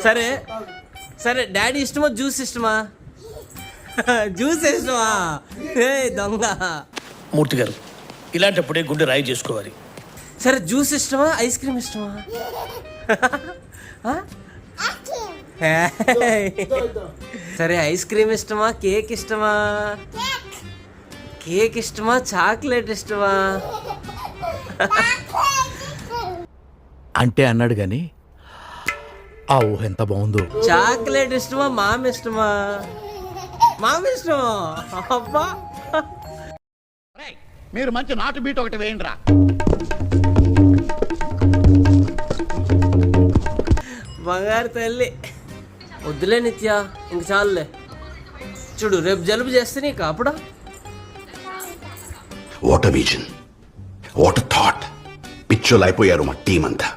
సరే సరే డాడీ ఇష్టమా జ్యూస్ ఇష్టమా? జ్యూస్ ఇష్టమా? ఏ దొంగ. మూర్తి గారు ఇలాంటప్పుడే గుండె రాయి చేసుకోవాలి. సరే జ్యూస్ ఇష్టమా ఐస్ క్రీమ్ ఇష్టమా? సరే ఐస్ క్రీమ్ ఇష్టమా కేక్ ఇష్టమా? కేక్ ఇష్టమా చాక్లెట్ ఇష్టమా? అంటే అన్నాడు గాని ఆ ఊహ ఎంత బాగుందో. చాక్లెట్ ఇష్టమా మామ ఇష్టమా? మామ ఇష్టమా? అబ్బా మీరు మంచి నాటు బీట్ ఒకటి వేయండి రా. బంగారు తల్లి. వద్దులే నిత్య ఇంక చాలులే. చూడు రేపు జలుబు చేస్తే నీకు అప్పుడా. What vision, what thought. పిచ్చోలు అయిపోయారు మా టీం అంతా.